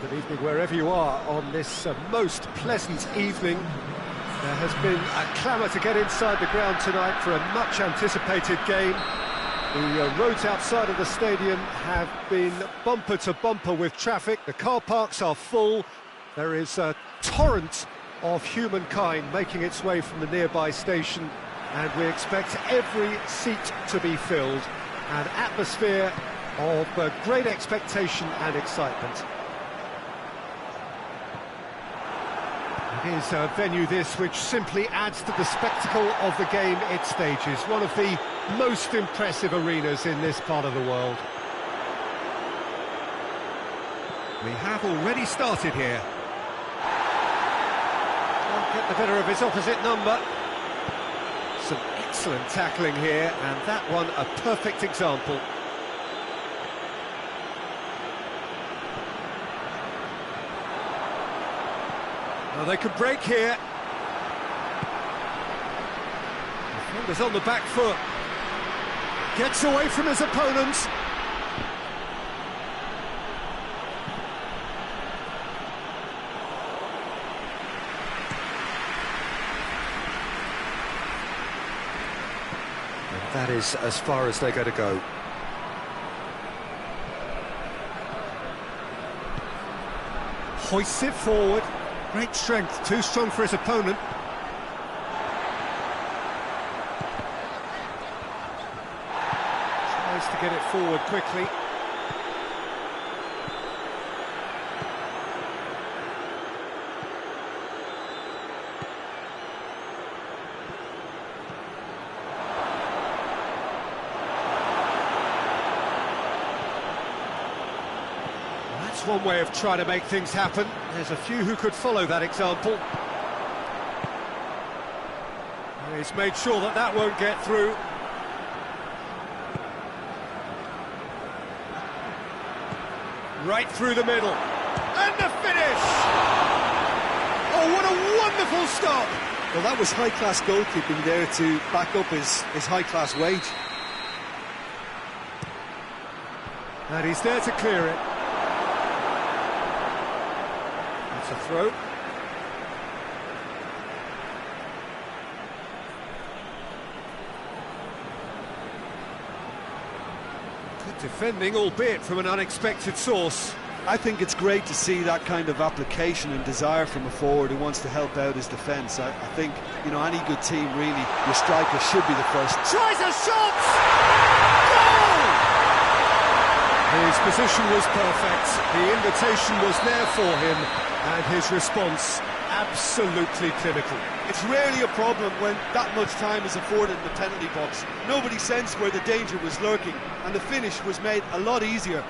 Good evening wherever you are on this most pleasant evening. There has been a clamour to get inside the ground tonight for a much anticipated game. The roads outside of the stadium have been bumper to bumper with traffic. The car parks are full. There is a torrent of humankind making its way from the nearby station, and we expect every seat to be filled. An atmosphere of great expectation and excitement. It is a venue this which simply adds to the spectacle of the game it stages. One of the most impressive arenas in this part of the world. We have already started here. Can't get the better of his opposite number. Some excellent tackling here, and that one a perfect example. Well, they could break here. Defender's on the back foot. Gets away from his opponents. And that is as far as they're going to go. Hoists it forward. Great strength, too strong for his opponent. Tries to get it forward quickly. That's one way of trying to make things happen. There's a few who could follow that example. He's made sure that that won't get through. Right through the middle. And the finish! Oh, what a wonderful stop! Well, that was high-class goalkeeping there to back up his high-class wage. And he's there to clear it. It's a throw. Good defending, albeit from an unexpected source. I think it's great to see that kind of application and desire from a forward who wants to help out his defence. I think, you know, any good team, really, your striker should be the first. Tries a shot! Goal! His position was perfect. The invitation was there for him, and his response absolutely clinical. It's rarely a problem when that much time is afforded in the penalty box. Nobody sensed where the danger was lurking, and the finish was made a lot easier.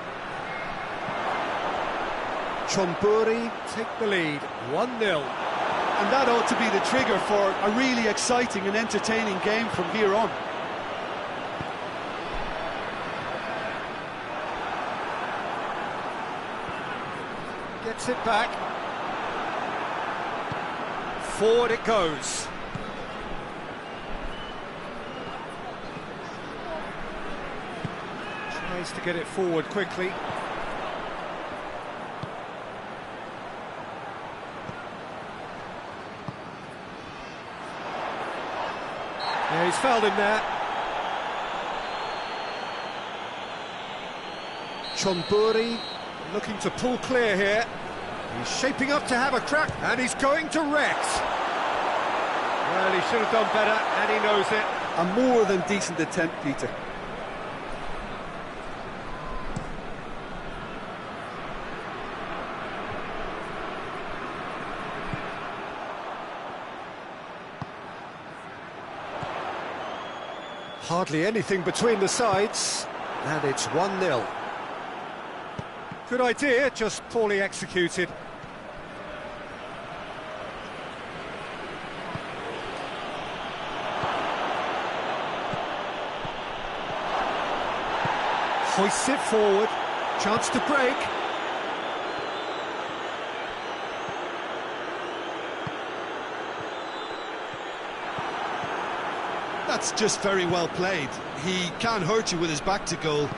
Chonburi take the lead, 1-0. And that ought to be the trigger for a really exciting and entertaining game from here on. Gets it back. Forward it goes. Tries to get it forward quickly. Yeah, he's fouled him there. Chonburi looking to pull clear here. He's shaping up to have a crack, and he's going to wreck. Well, he should have done better, and he knows it. A more than decent attempt, Peter. Hardly anything between the sides, and it's 1-0. Good idea, just poorly executed. Hoists it forward, chance to break. That's just very well played. He can't hurt you with his back to goal,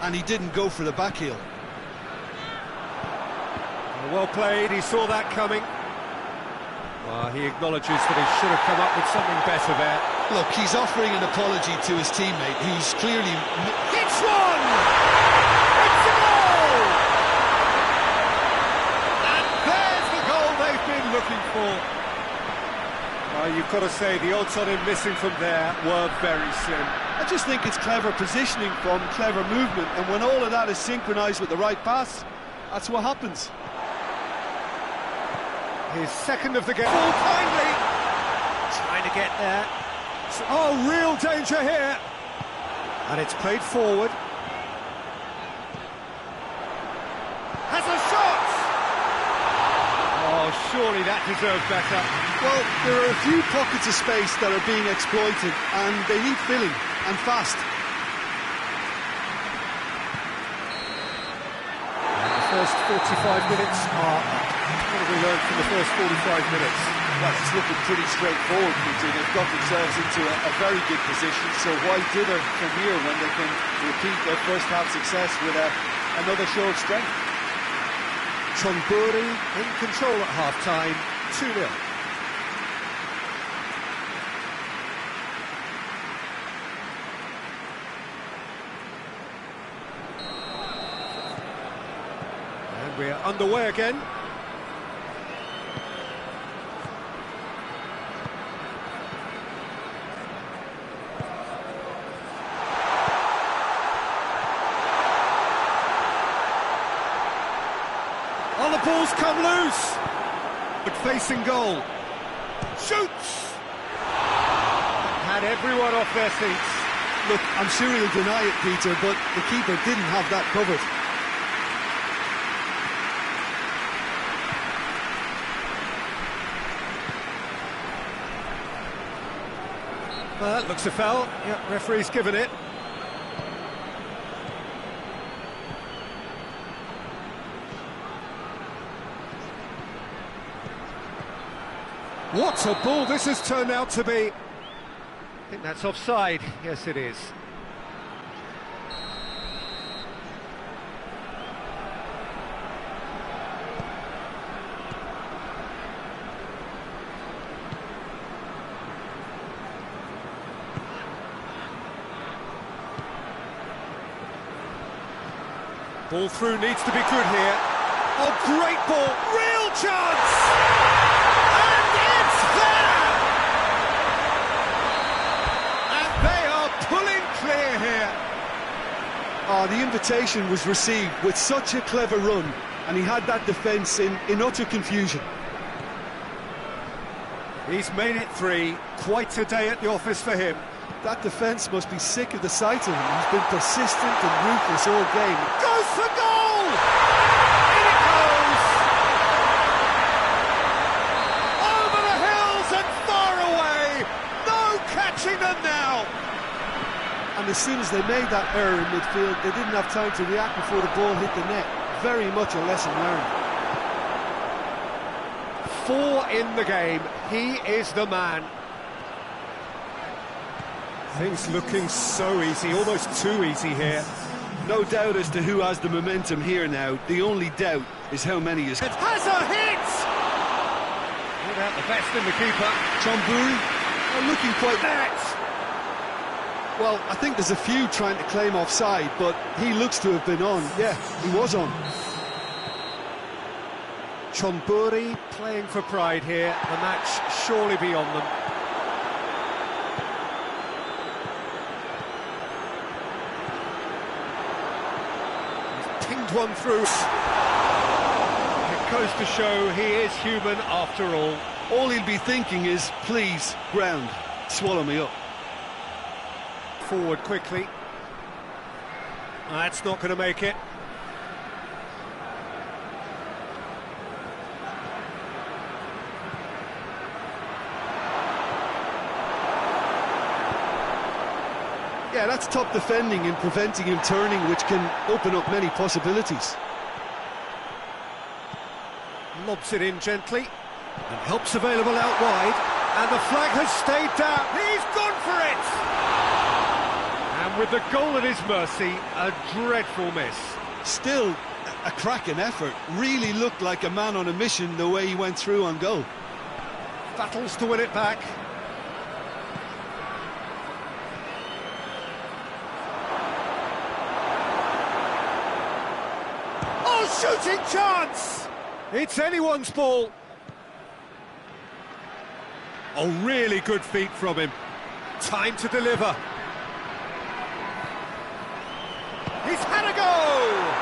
and he didn't go for the back heel. Well played, he saw that coming. Well, he acknowledges that he should have come up with something better there. Look, he's offering an apology to his teammate, who's clearly... Hits one! It's a goal! And there's the goal they've been looking for. Well, you've got to say, the odds on him missing from there were very slim. I just think it's clever positioning from clever movement, and when all of that is synchronised with the right pass, that's what happens. His second of the game. Full kindly! Trying to get there. Oh, real danger here! And it's played forward. Has a shot! Oh, surely that deserved better. Well, there are a few pockets of space that are being exploited, and they need filling, and fast. And the first 45 minutes are up. What have we learned from the first 45 minutes? Well, it's looking pretty straightforward, Peter. They've got themselves into a very good position, so why dither from here when they can repeat their first half success with another show of strength? Chonburi in control at half-time, 2-0. And we're underway again. Oh, the ball's come loose! But facing goal. Shoots! Had everyone off their seats. Look, I'm sure he'll deny it, Peter, but the keeper didn't have that covered. That looks a foul. Yeah, referee's given it. What a ball this has turned out to be. I think that's offside. Yes, it is. Ball through needs to be good here. Oh, great ball. Real chance! And it's there! And they are pulling clear here. Oh, the invitation was received with such a clever run, and he had that defence in utter confusion. He's made it 3. Quite a day at the office for him. That defence must be sick of the sight of him. He's been persistent and ruthless all game. Goes for goal! In it goes! Over the hills and far away! No catching them now! And as soon as they made that error in midfield, they didn't have time to react before the ball hit the net. Very much a lesson learned. 4 in the game. He is the man. Things looking so easy, almost too easy here. No doubt as to who has the momentum here now. The only doubt is how many is... It has a hit! Without the best in the keeper. Chonburi looking quite... Net! Well, I think there's a few trying to claim offside, but he looks to have been on. Yeah, he was on. Chonburi playing for pride here. The match surely beyond them. Pinged one through. It goes to show he is human after all. All he'll be thinking is, please, ground, swallow me up. Forward quickly. That's not going to make it. Yeah, that's top defending and preventing him turning, which can open up many possibilities. Lobs it in gently, and help's available out wide, and the flag has stayed down. He's gone for it! And with the goal at his mercy, a dreadful miss. Still, A cracking effort. Really looked like a man on a mission the way he went through on goal. Battles to win it back. Oh, shooting chance! It's anyone's ball. Oh, really good feet from him. Time to deliver. He's had a go!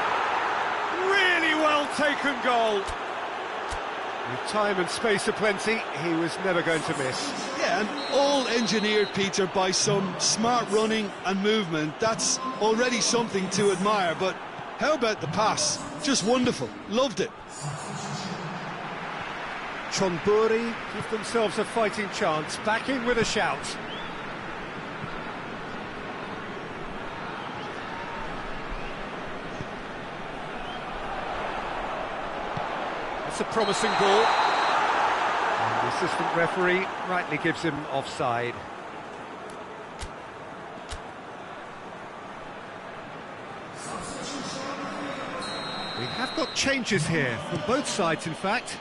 Really well taken goal. With time and space aplenty, he was never going to miss. Yeah, and all engineered, Peter, by some smart running and movement. That's already something to admire, but how about the pass? Just wonderful. Loved it. Chonburi give themselves a fighting chance. Back in with a shout. That's a promising ball. And the assistant referee rightly gives him offside. We have got changes here, from both sides in fact.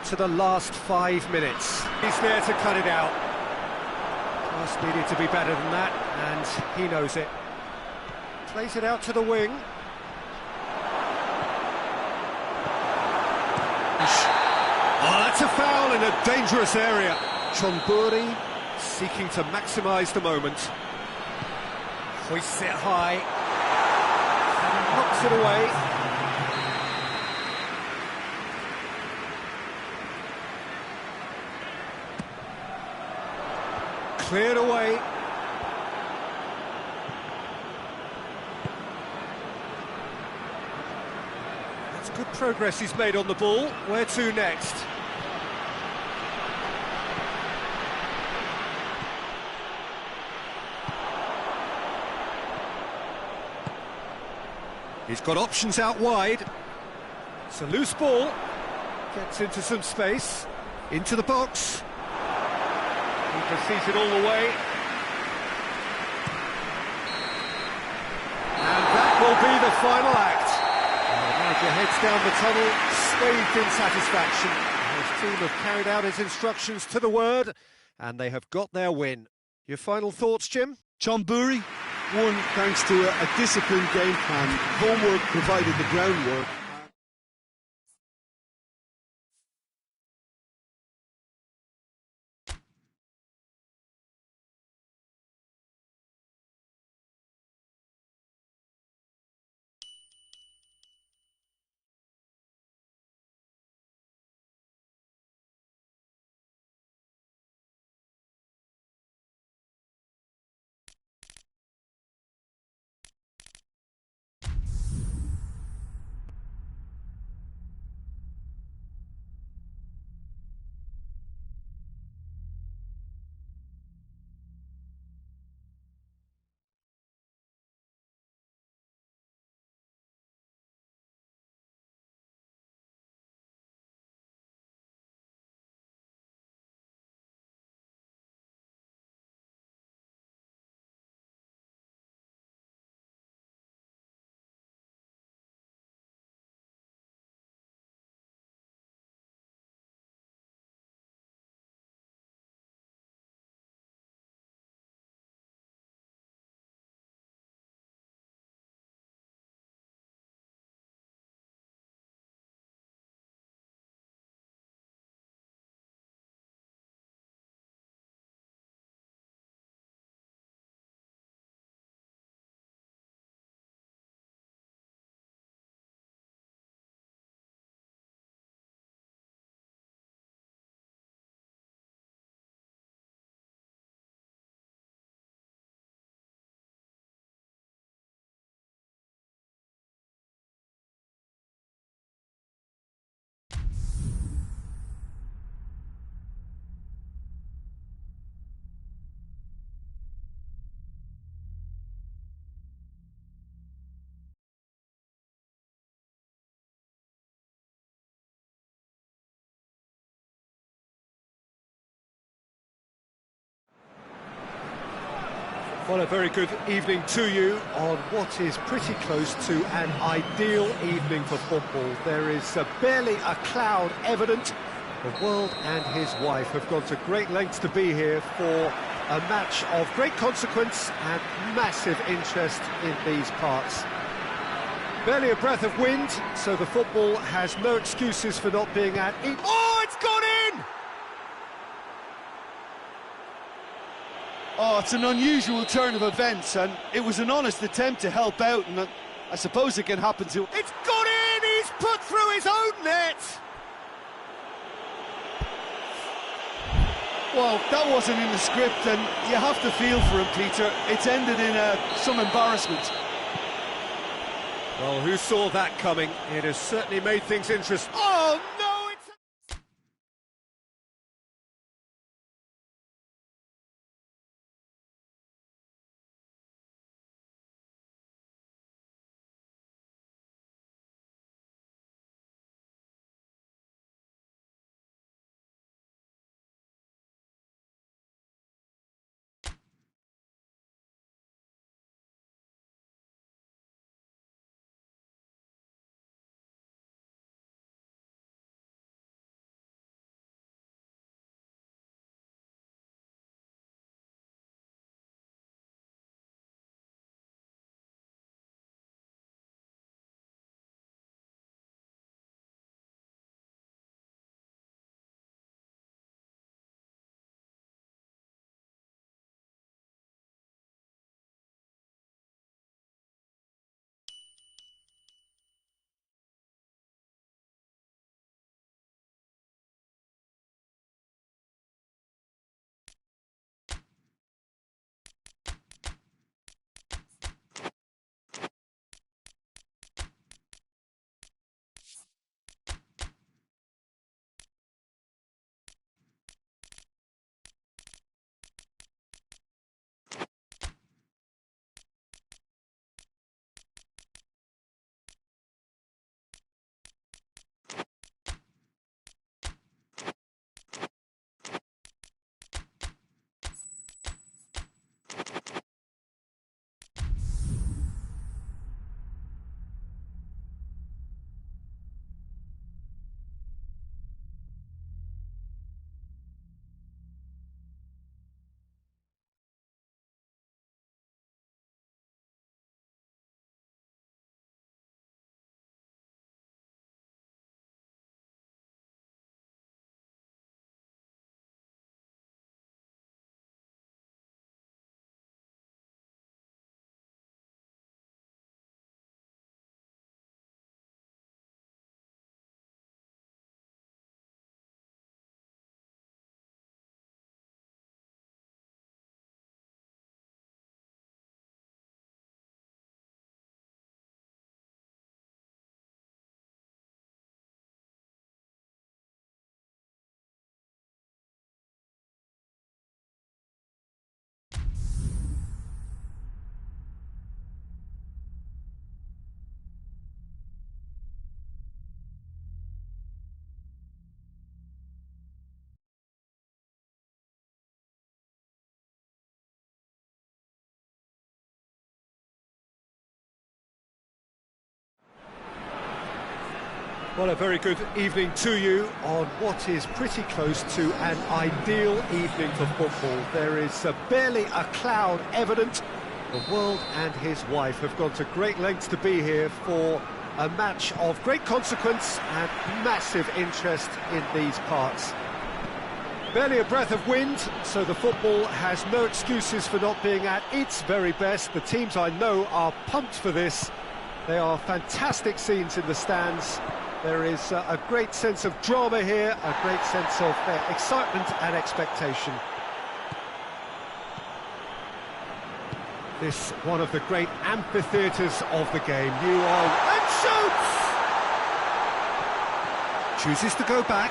To the last 5 minutes. He's there to cut it out. Just needed to be better than that, and he knows it. Plays it out to the wing. Oh, that's a foul in a dangerous area. Chonburi seeking to maximise the moment. Hoists it high. Knocks it away. Cleared away. That's good progress he's made on the ball. Where to next? He's got options out wide. It's a loose ball. Gets into some space. Into the box. He proceeds it all the way. And that will be the final act. And the manager heads down the tunnel, swathed in satisfaction. His team have carried out his instructions to the word, and they have got their win. Your final thoughts, Jim? Chonburi won thanks to a disciplined game plan. Homework provided the groundwork. Well, a very good evening to you on what is pretty close to an ideal evening for football. There is barely a cloud evident. The world and his wife have gone to great lengths to be here for a match of great consequence and massive interest in these parts. Barely a breath of wind, so the football has no excuses for not being at it. Oh, it's gone in! Oh, it's an unusual turn of events, and it was an honest attempt to help out, and I suppose it can happen to... It's gone in! He's put through his own net! Well, that wasn't in the script, and you have to feel for him, Peter. It's ended in some embarrassment. Well, who saw that coming? It has certainly made things interesting. Oh, no! Well, a very good evening to you on what is pretty close to an ideal evening for football. There is barely a cloud evident. The world and his wife have gone to great lengths to be here for a match of great consequence and massive interest in these parts. Barely a breath of wind, so the football has no excuses for not being at its very best. The teams I know are pumped for this. They are fantastic scenes in the stands. There is a great sense of drama here, a great sense of excitement and expectation. This one of the great amphitheatres of the game. New on and shoots! Chooses to go back.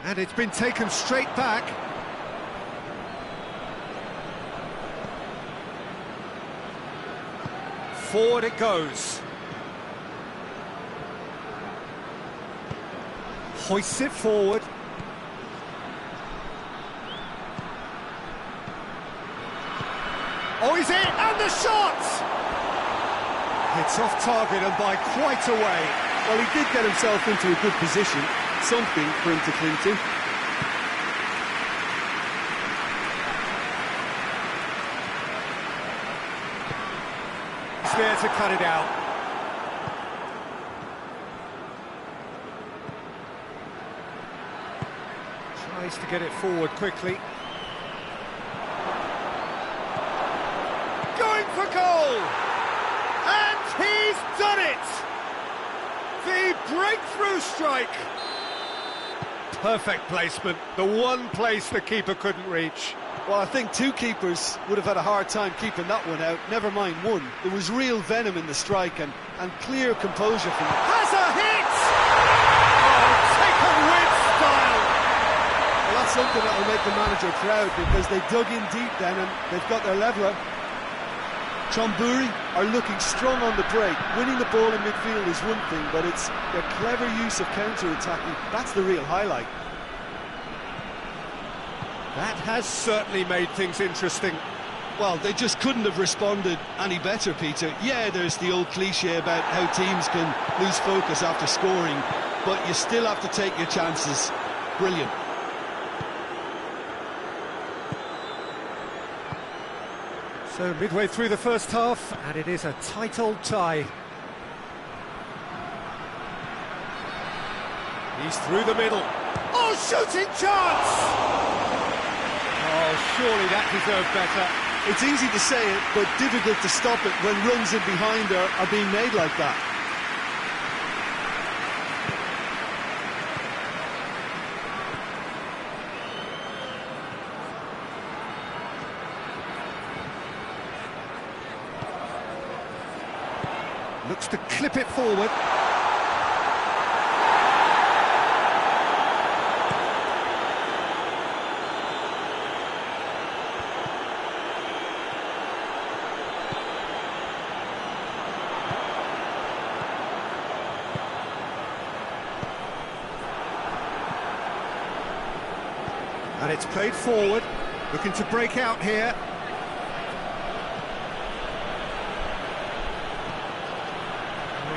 And it's been taken straight back. Forward it goes. Hoists it forward. Oh, he's in, and the shot! It's off target and by quite a way. Well, he did get himself into a good position, something for him to cling to. He's there to cut it out. Tries to get it forward quickly. Going for goal! And he's done it! The breakthrough strike! Perfect placement, the one place the keeper couldn't reach. Well, I think two keepers would have had a hard time keeping that one out, never mind one. There was real venom in the strike and clear composure from him. Has a hit! Oh, taken with style! Well, that's something that will make the manager proud because they dug in deep then and they've got their leveller. Tromburi are looking strong on the break. Winning the ball in midfield is one thing, but it's their clever use of counter-attacking. That's the real highlight. That has certainly made things interesting. Well, they just couldn't have responded any better, Peter. Yeah, there's the old cliche about how teams can lose focus after scoring, but you still have to take your chances. Brilliant. So midway through the first half, and it is a tight old tie. He's through the middle. Oh, shooting chance! Oh, surely that deserved better. It's easy to say it, but difficult to stop it when runs in behind are being made like that. Looks to clip it forward. And it's played forward, looking to break out here.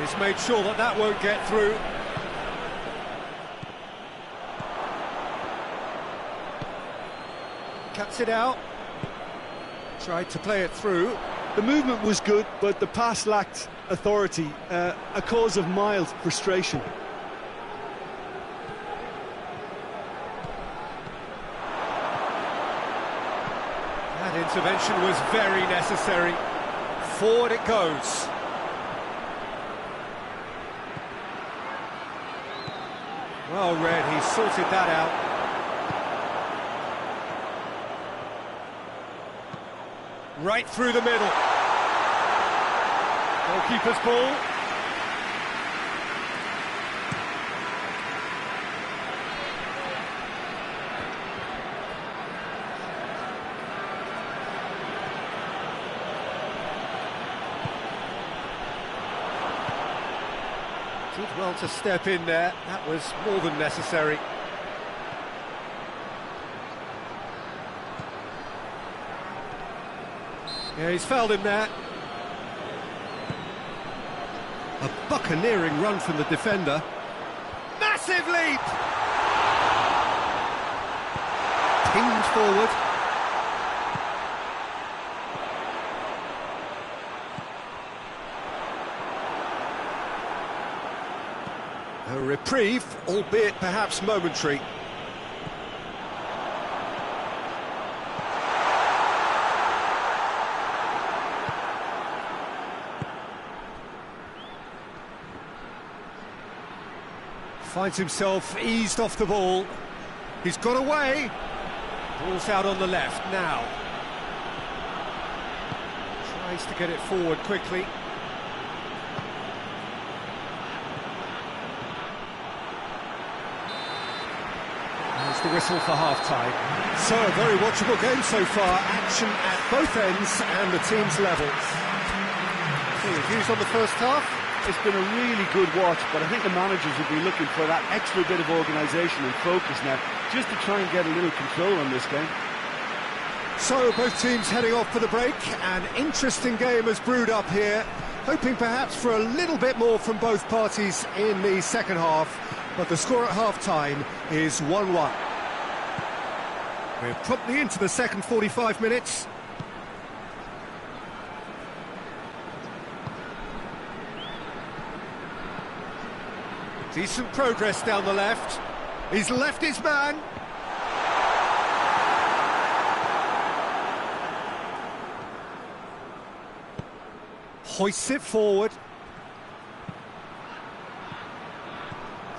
He's made sure that that won't get through. Cuts it out. Tried to play it through. The movement was good, but the pass lacked authority, a cause of mild frustration. That intervention was very necessary. Forward it goes. Well read, he sorted that out. Right through the middle. Goalkeeper's ball. Did well to step in there, that was more than necessary. Yeah, he's fouled him there. A buccaneering run from the defender. Massive leap! Pinged forward. A reprieve, albeit perhaps momentary. Finds himself eased off the ball. He's got away. Ball's out on the left now. Tries to get it forward quickly. The whistle for half-time. So, a very watchable game so far. Action at both ends and the team's level. So, your views on the first half? It's been a really good watch, but I think the managers will be looking for that extra bit of organisation and focus now, just to try and get a little control on this game. So both teams heading off for the break. An interesting game has brewed up here, hoping perhaps for a little bit more from both parties in the second half, but the score at half-time is 1-1. We're promptly into the second 45 minutes. Decent progress down the left. He's left his man. Hoists it forward.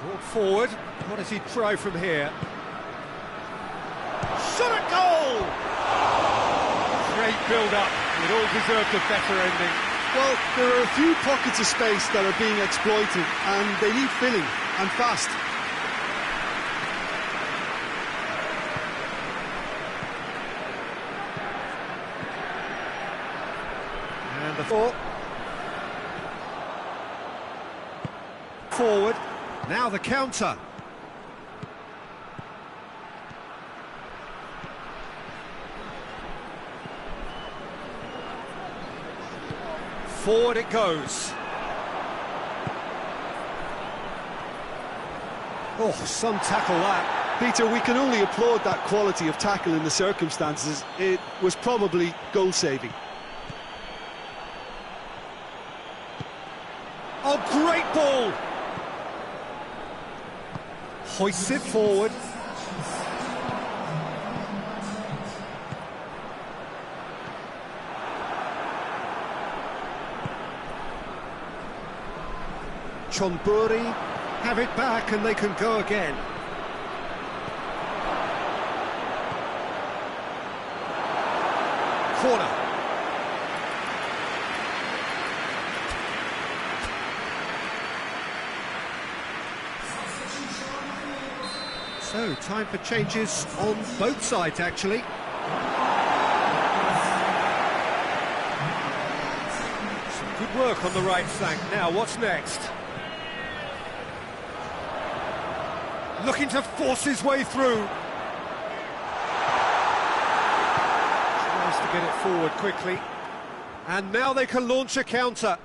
Brought forward. What does he try from here? Shot at goal! Great build-up. It all deserved a better ending. Well, there are a few pockets of space that are being exploited, and they need filling, and fast. And the ball. Forward. Now the counter. Forward it goes. Oh, some tackle that. Peter, we can only applaud that quality of tackle in the circumstances. It was probably goal-saving. Oh, great ball! Hoists it forward. Chonburi have it back and they can go again. Corner. So, time for changes on both sides, actually. Some good work on the right flank. Now, what's next? Looking to force his way through. Tries to get it forward quickly. And now they can launch a counter.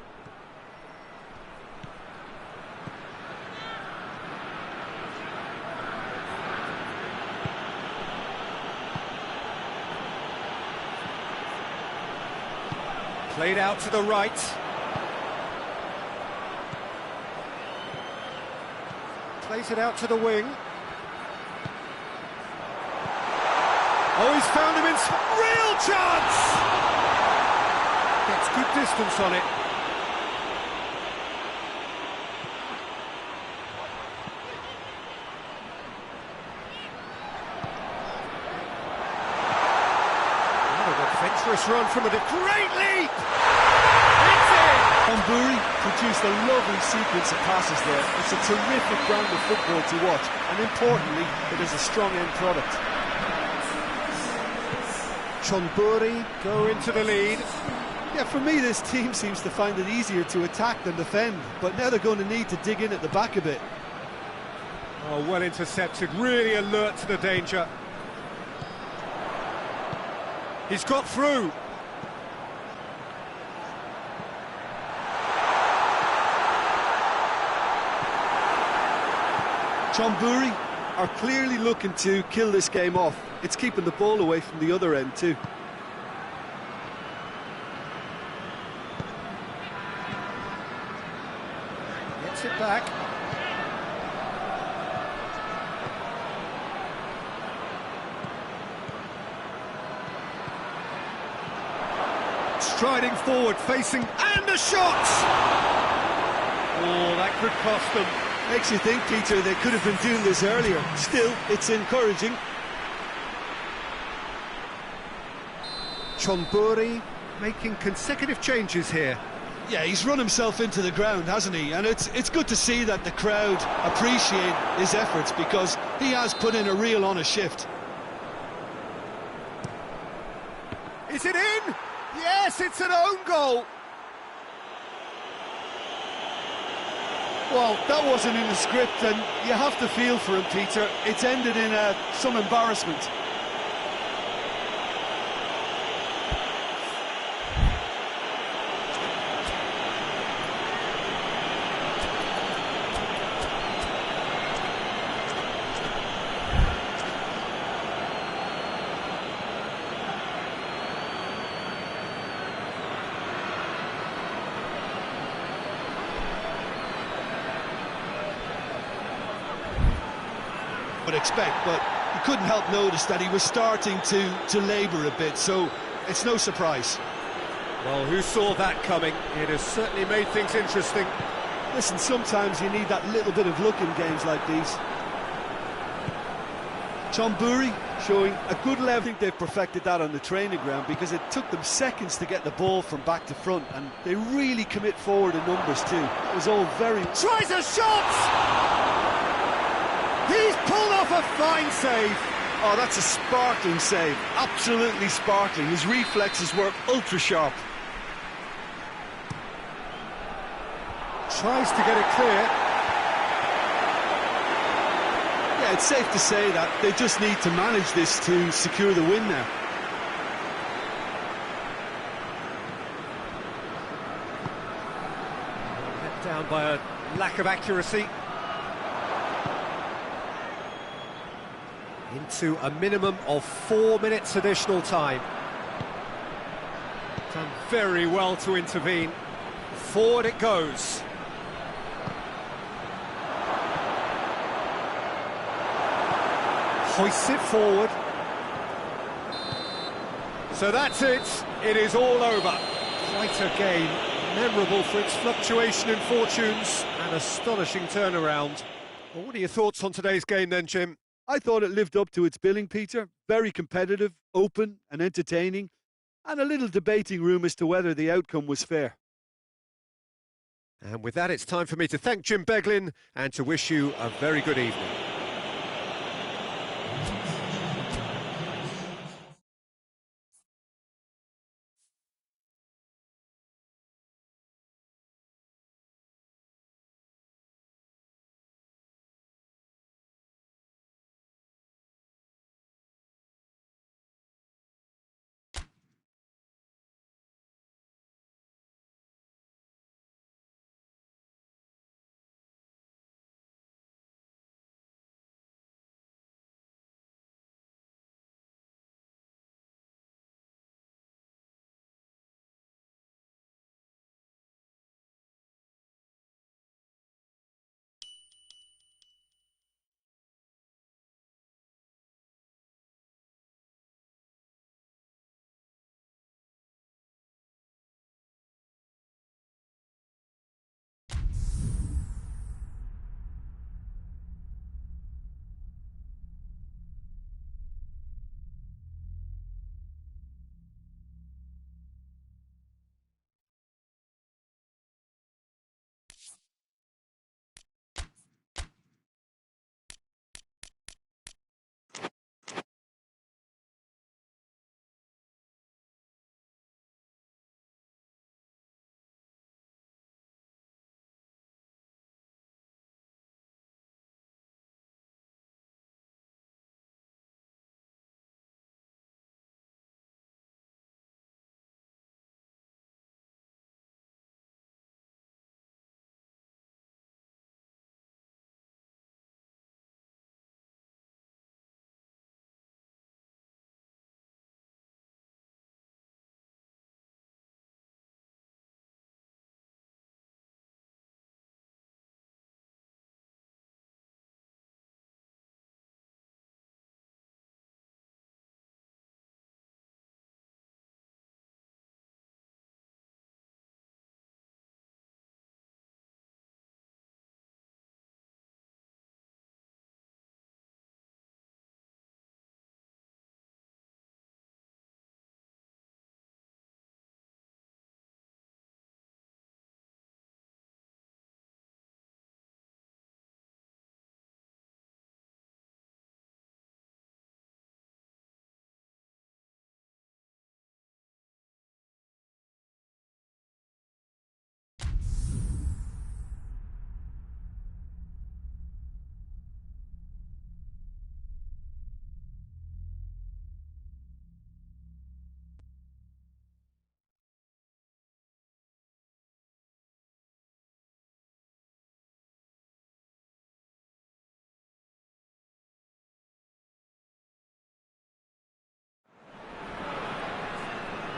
Played out to the right. Plays it out to the wing. Oh, he's found him in real chance! Gets good distance on it. Another adventurous run from a great leap! It's in! Chonburi produced a lovely sequence of passes there. It's a terrific brand of football to watch, and importantly, it is a strong end product. Chonburi go into the lead. Yeah, for me, this team seems to find it easier to attack than defend, but now they're going to need to dig in at the back a bit. Oh, well intercepted, really alert to the danger. He's got through. Chonburi are clearly looking to kill this game off. It's keeping the ball away from the other end too. Gets it back. Striding forward, facing, and a shot! Oh, that could cost them. Makes you think, Peter, they could have been doing this earlier. Still, it's encouraging. Chonburi making consecutive changes here. Yeah, he's run himself into the ground, hasn't he? And it's good to see that the crowd appreciate his efforts, because he has put in a real honest shift. Is it in? Yes, it's an own goal. Well, that wasn't in the script, and you have to feel for him, Peter. It's ended in some embarrassment. expect, but you couldn't help notice that he was starting to labour a bit, so it's no surprise. Well, who saw that coming? It has certainly made things interesting. Listen, sometimes you need that little bit of luck in games like these. Chonburi showing a good level. I think they've perfected that on the training ground because it took them seconds to get the ball from back to front, and they really commit forward in numbers too. It was all very... Tries a shot! He's pulled off a fine save. Oh, that's a sparkling save. Absolutely sparkling. His reflexes were ultra sharp. Tries to get it clear. Yeah, it's safe to say that they just need to manage this to secure the win now. Let down by a lack of accuracy. Into a minimum of 4 minutes additional time. Done very well to intervene. Forward it goes. Hoists it forward. So that's it. It is all over. Quite a game. Memorable for its fluctuation in fortunes and astonishing turnaround. Well, what are your thoughts on today's game then, Jim? I thought it lived up to its billing, Peter. Very competitive, open and entertaining, and a little debating room as to whether the outcome was fair. And with that, it's time for me to thank Jim Beglin and to wish you a very good evening.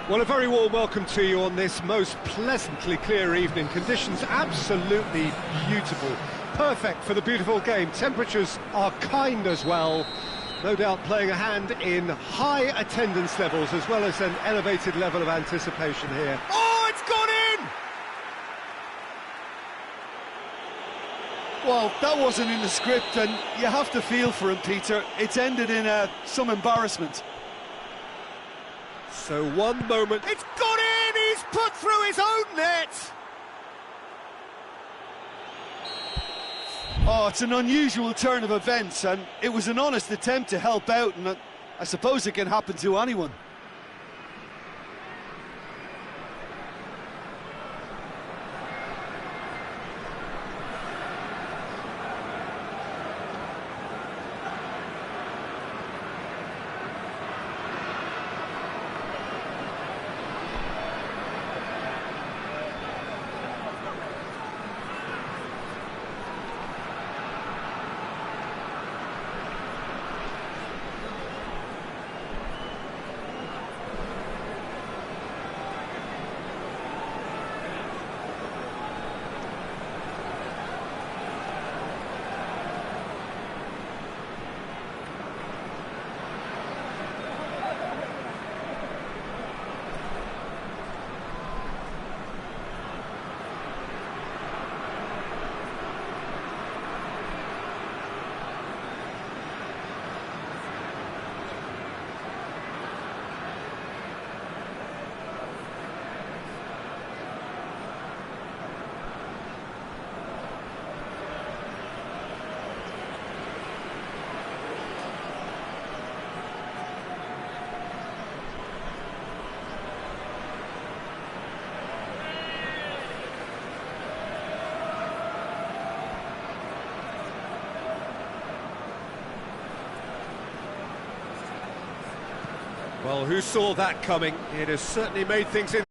Well, a very warm welcome to you on this most pleasantly clear evening. Conditions absolutely beautiful. perfect for the beautiful game. Temperatures are kind as well. No doubt playing a hand in high attendance levels as well as an elevated level of anticipation here. Oh, it's gone in! Well, that wasn't in the script, and you have to feel for him, Peter. It's ended in some embarrassment. So one moment... It's gone in! He's put through his own net! Oh, it's an unusual turn of events, and it was an honest attempt to help out, and I suppose it can happen to anyone. Well, who saw that coming? It has certainly made things in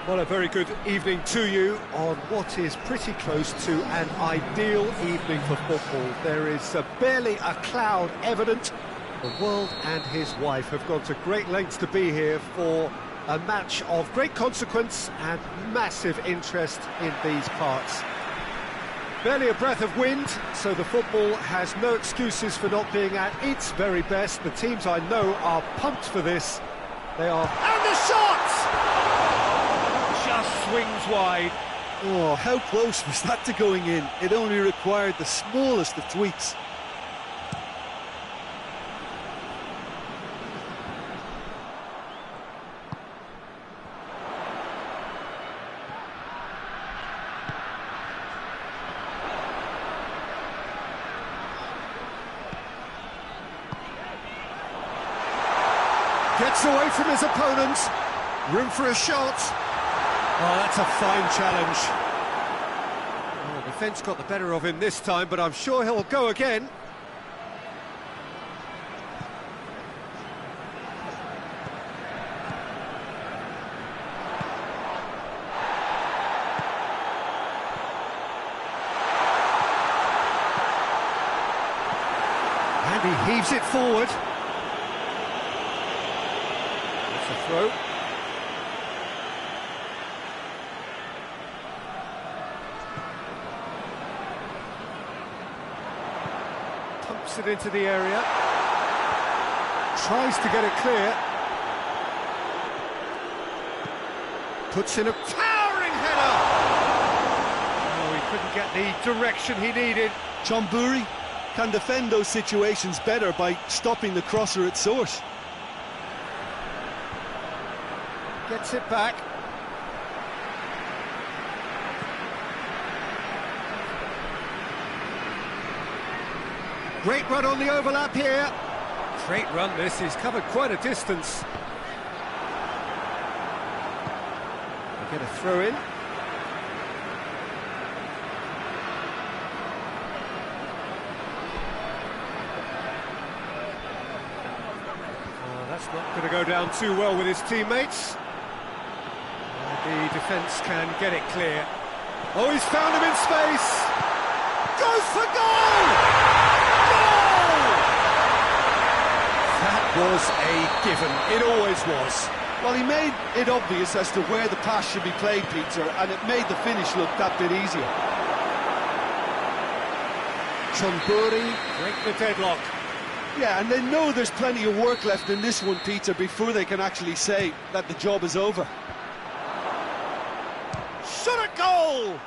Well, a very good evening to you on what is pretty close to an ideal evening for football. There is barely a cloud evident. The world and his wife have gone to great lengths to be here for a match of great consequence and massive interest in these parts. Barely a breath of wind, so the football has no excuses for not being at its very best. The teams I know are pumped for this. They are... And the shot! Just swings wide. Oh, how close was that to going in? It only required the smallest of tweaks. Gets away from his opponent. Room for a shot. Oh, that's a fine challenge. Oh, the defence got the better of him this time, but I'm sure he'll go again. And he heaves it forward. That's a throw. Pumps it into the area. Tries to get it clear. Puts in a towering header! Oh, he couldn't get the direction he needed. Chonburi can defend those situations better by stopping the crosser at source. Gets it back. Great run on the overlap here. Great run this, he's covered quite a distance. They get a throw in. Oh, that's not going to go down too well with his teammates. The defence can get it clear. Oh, he's found him in space! Goes for goal! That was a given, it always was. Well, he made it obvious as to where the pass should be played, Peter, and it made the finish look that bit easier. Chonburi break the deadlock. Yeah, and they know there's plenty of work left in this one, Peter, before they can actually say that the job is over. Shot at goal!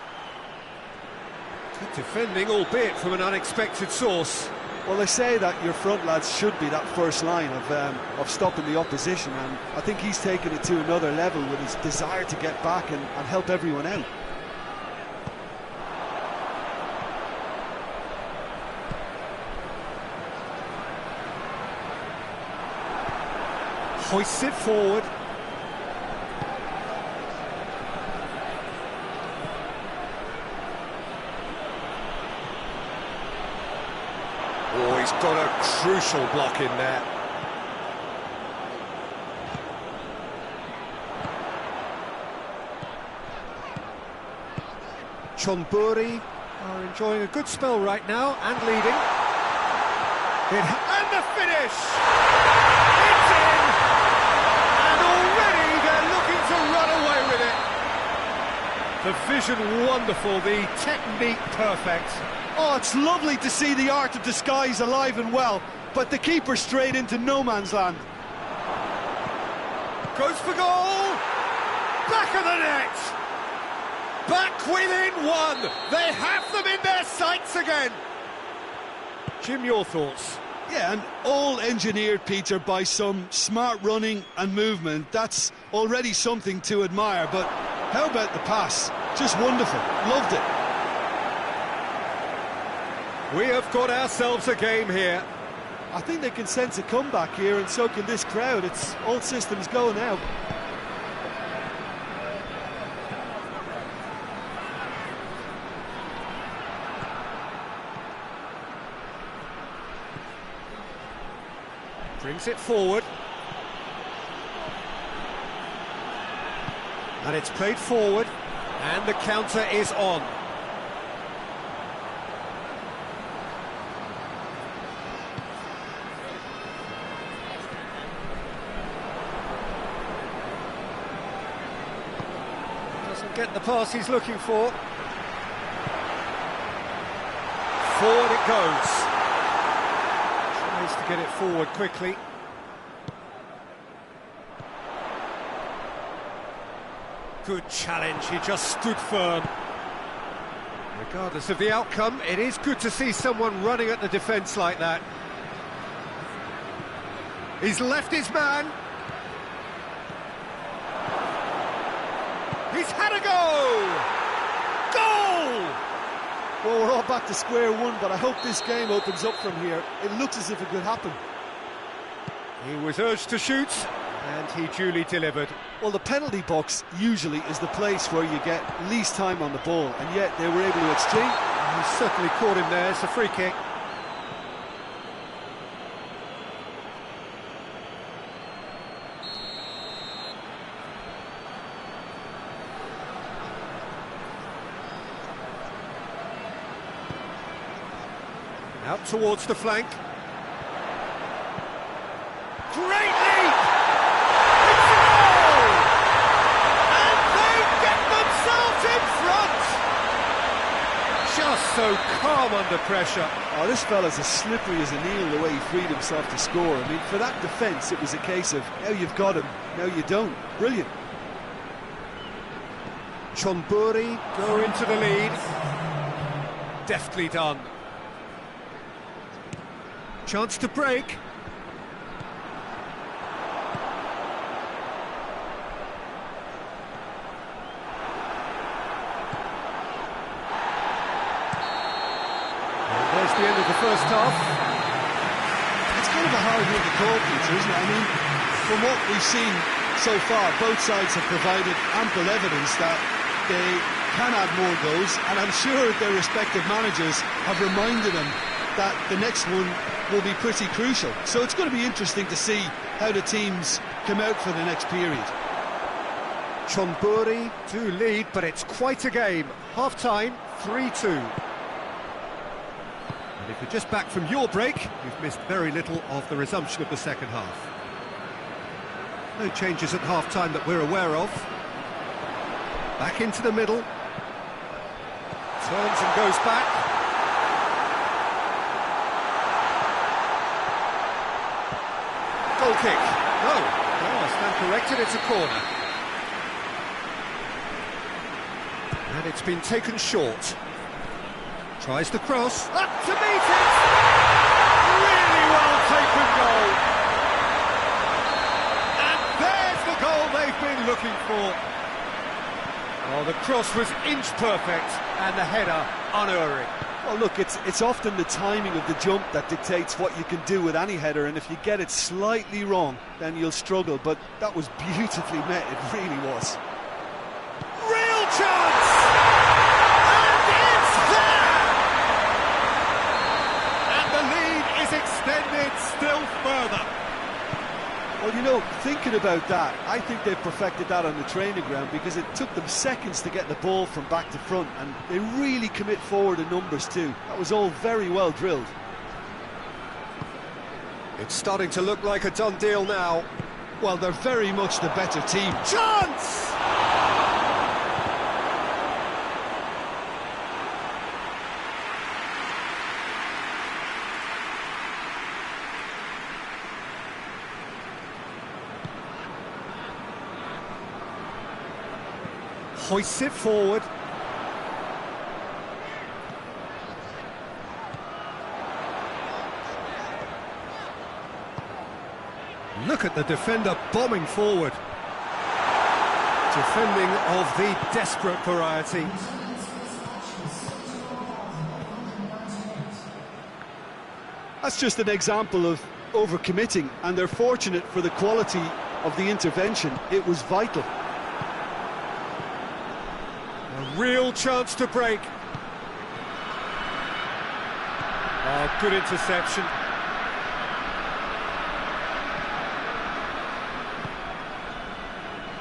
Good defending, albeit from an unexpected source. Well, they say that your front lads should be that first line of stopping the opposition, and I think he's taken it to another level with his desire to get back and help everyone out. Hoists it forward. Oh, he's got a crucial block in there. Chonburi are enjoying a good spell right now and leading. And the finish! It's in! And already they're looking to run away with it. The vision wonderful, the technique perfect. Oh, it's lovely to see the art of disguise alive and well, but the keeper straight into no man's land. Goes for goal! Back of the net! Back within one! They have them in their sights again! Jim, your thoughts? Yeah, and all engineered, Peter, by some smart running and movement. That's already something to admire, but how about the pass? Just wonderful. Loved it. We have got ourselves a game here. I think they can sense a comeback here, and so can this crowd. It's all systems go now. Brings it forward. And it's played forward, and the counter is on. Doesn't get the pass he's looking for. Forward it goes. Tries to get it forward quickly. Good challenge, he just stood firm. Regardless of the outcome, it is good to see someone running at the defence like that. He's left his man. He's had a go! Goal! Well, we're all back to square one, but I hope this game opens up from here. It looks as if it could happen. He was urged to shoot, and he duly delivered. Well, the penalty box usually is the place where you get least time on the ball, and yet they were able to exchange. He certainly caught him there. It's a free kick. Out towards the flank. Great leap! It's a goal! And they get themselves in front! Just so calm under pressure. Oh, this fella's as slippery as an eel the way he freed himself to score. I mean, for that defence, it was a case of, now you've got him, now you don't. Brilliant. Chonburi go into the lead. Deftly done. Chance to break. And there's the end of the first half. It's kind of a hard one to call, Peter, isn't it? I mean, from what we've seen so far, both sides have provided ample evidence that they can add more goals, and I'm sure their respective managers have reminded them that the next one will be pretty crucial. So it's going to be interesting to see how the teams come out for the next period. Chonburi do lead, but it's quite a game. Half-time, 3-2. And if you're just back from your break, you've missed very little of the resumption of the second half. No changes at half-time that we're aware of. Back into the middle. Turns and goes back. Goal kick. No, I stand corrected, it's a corner. And it's been taken short. Tries the cross, up to meet it! Really well taken goal. And there's the goal they've been looking for. Oh, the cross was inch perfect, and the header unerring. Well, look, it's often the timing of the jump that dictates what you can do with any header, and if you get it slightly wrong, then you'll struggle, but that was beautifully met, it really was. Real chance! And it's there! And the lead is extended still further. Well, you know, thinking about that, I think they've perfected that on the training ground, because it took them seconds to get the ball from back to front, and they really commit forward in numbers too. That was all very well drilled. It's starting to look like a done deal now. Well, they're very much the better team. Chance! Hoists it forward. Look at the defender bombing forward. Defending of the desperate variety. That's just an example of overcommitting, and they're fortunate for the quality of the intervention. It was vital. A real chance to break. Oh, good interception.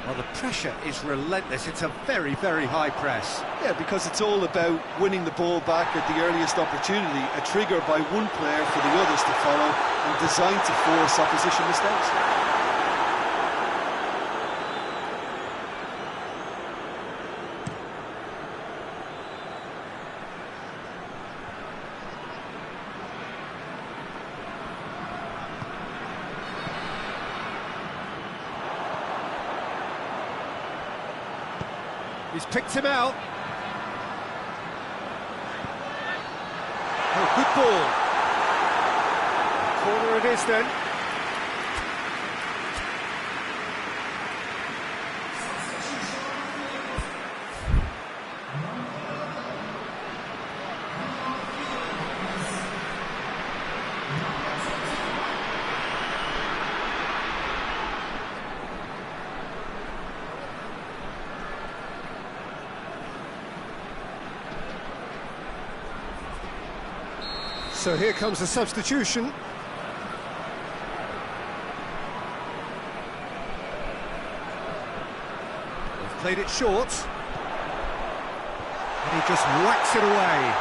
Well, the pressure is relentless. It's a very, very high press. Yeah, because it's all about winning the ball back at the earliest opportunity, a trigger by one player for the others to follow, and designed to force opposition mistakes. He's picked him out. Oh, good ball. Corner it is then. So here comes the substitution. They've played it short. And he just whacks it away.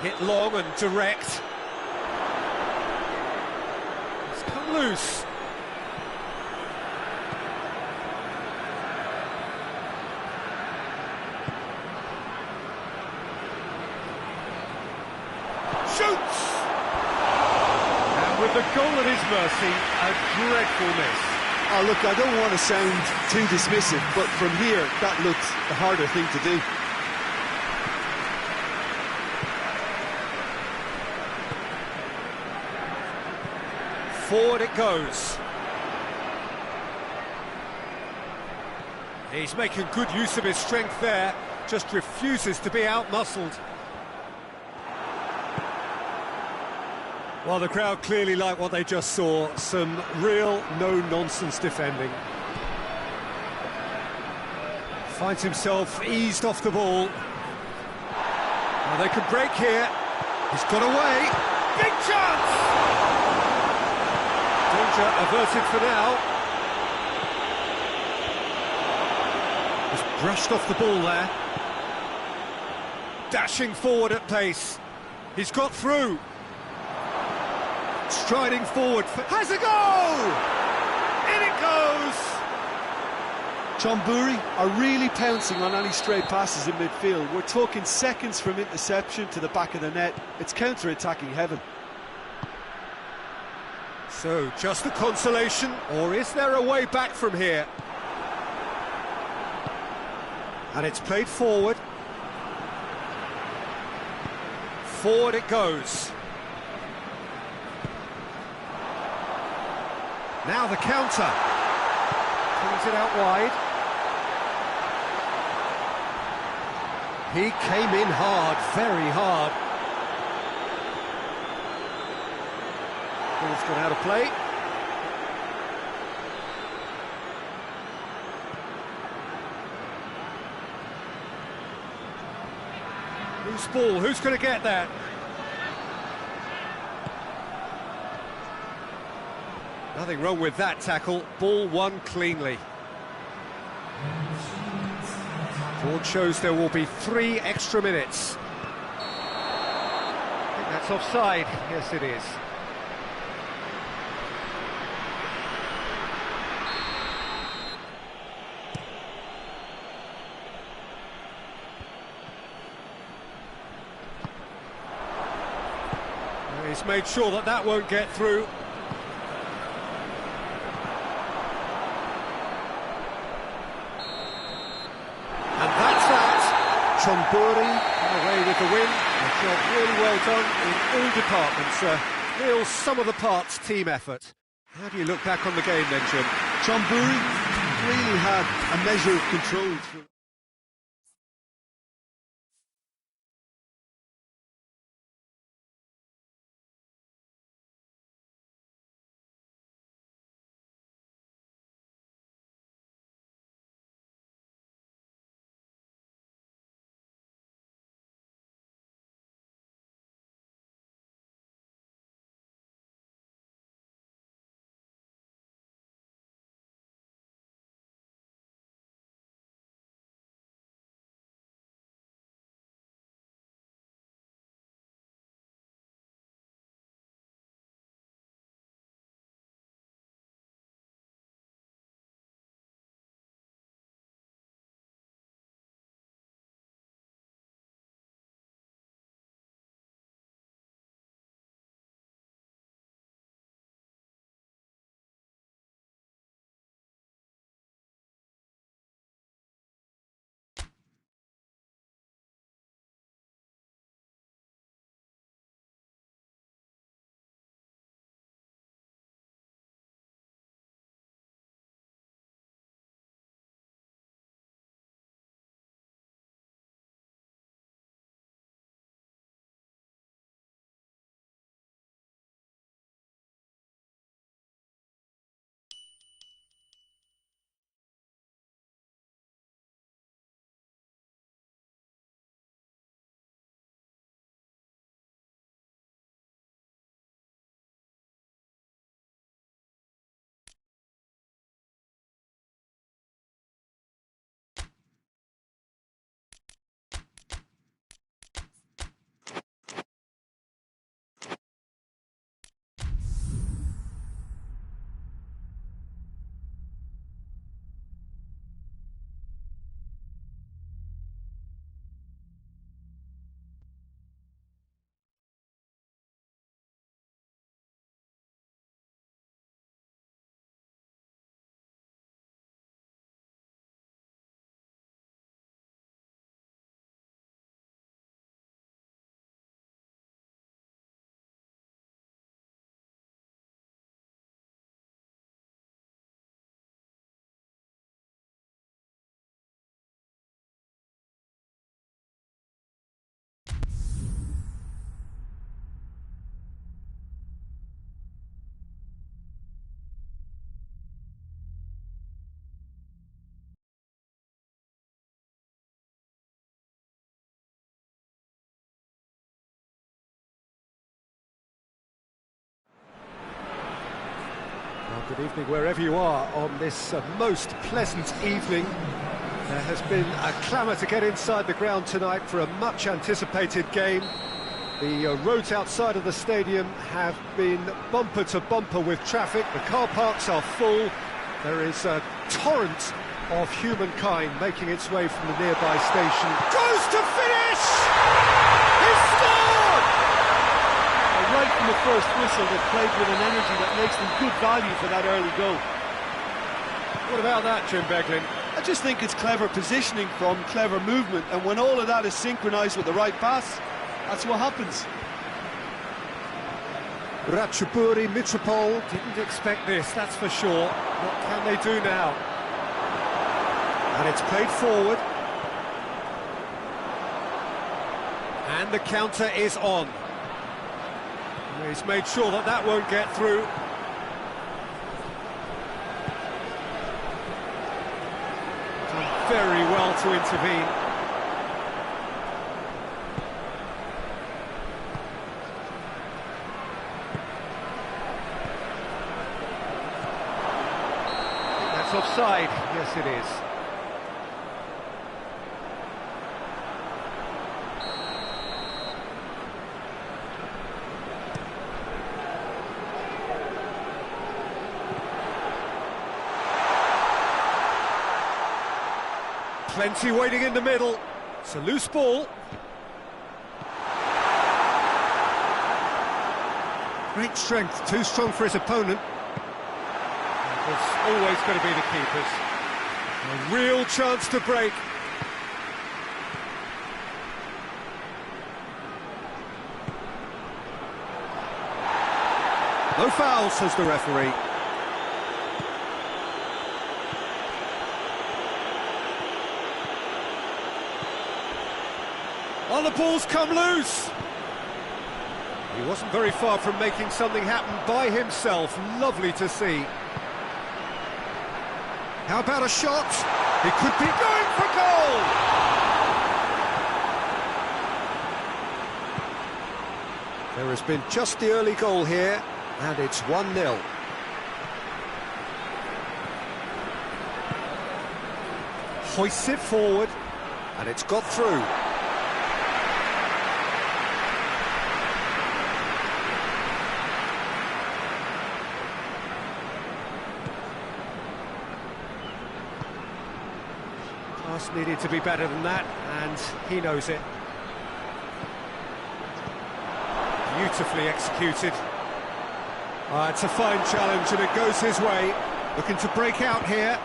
Hit long and direct. It's come loose. Shoots! And with the goal at his mercy, a dreadful miss. Oh, look, I don't want to sound too dismissive, but from here, that looked the harder thing to do. Forward it goes. He's making good use of his strength there, just refuses to be out-muscled. Well, the crowd clearly like what they just saw. Some real no-nonsense defending. Finds himself eased off the ball. Well, they can break here. He's got away. Big chance! Danger averted for now. Just brushed off the ball there. Dashing forward at pace. He's got through. Striding forward, has a goal! In it goes! Chonburi are really pouncing on any stray passes in midfield. We're talking seconds from interception to the back of the net. It's counter-attacking heaven. So, just a consolation, or is there a way back from here? And it's played forward. Forward it goes. Now the counter. Brings it out wide. He came in hard, very hard. Ball's gone out of play. Loose ball, who's going to get that? Nothing wrong with that tackle, ball won cleanly. Board shows there will be 3 extra minutes. I think that's offside, yes it is. He's made sure that that won't get through. Chonburi away with the win. A job really well done in all departments. Real sum-of-the-parts team effort. How do you look back on the game then, Jim? Chonburi really had a measure of control through. Good evening wherever you are on this most pleasant evening. There has been a clamour to get inside the ground tonight for a much anticipated game. The roads outside of the stadium have been bumper to bumper with traffic. The car parks are full. There is a torrent of humankind making its way from the nearby station. Goes to finish! He's scored! Right from the first whistle, they've played with an energy that makes them good value for that early goal. What about that, Jim Beglin? I just think it's clever positioning from clever movement, and when all of that is synchronised with the right pass, that's what happens. Ratchaburi Mitropole didn't expect this, that's for sure. What can they do now? And it's played forward. And the counter is on. He's made sure that that won't get through. Done very well to intervene. That's offside. Yes, it is. Plenty waiting in the middle. It's a loose ball. Great strength, too strong for his opponent. It's always going to be the keepers. A real chance to break. No foul, says the referee. Oh, the ball's come loose! He wasn't very far from making something happen by himself. Lovely to see. How about a shot? He could be going for goal! There has been just the early goal here, and it's 1-0. Hoists it forward, and it's got through. Pass needed to be better than that, and he knows it. Beautifully executed. It's a fine challenge, and it goes his way. Looking to break out here.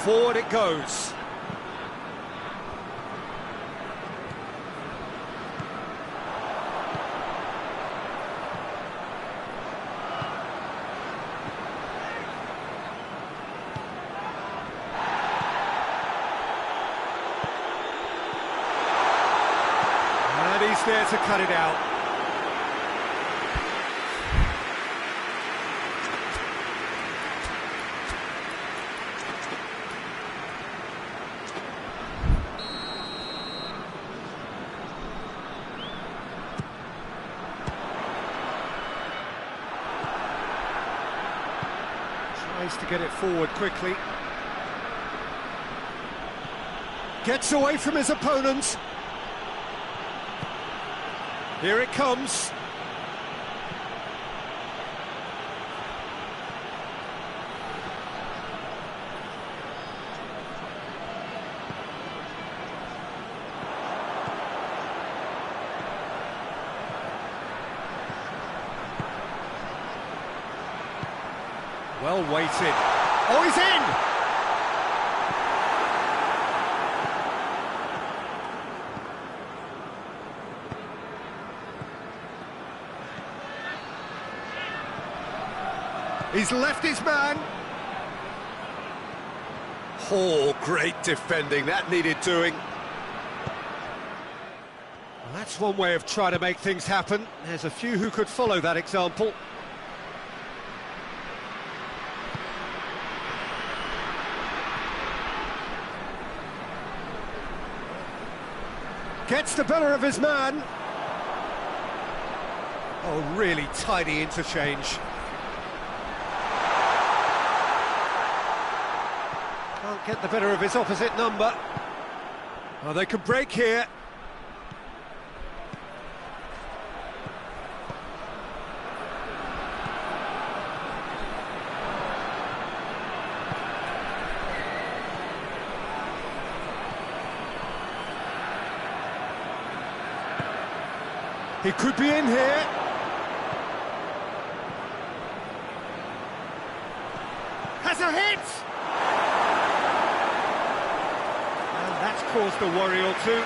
Forward it goes. He's there to cut it out. Tries to get it forward quickly. Gets away from his opponent. Here it comes. Well weighted. Oh, he's in! He's left his man. Oh, great defending. That needed doing. Well, that's one way of trying to make things happen. There's a few who could follow that example. Gets the better of his man. Oh, really tidy interchange. Can't get the better of his opposite number. Oh, they could break here. He could be in here. Has a hit! And that's caused a worry or two.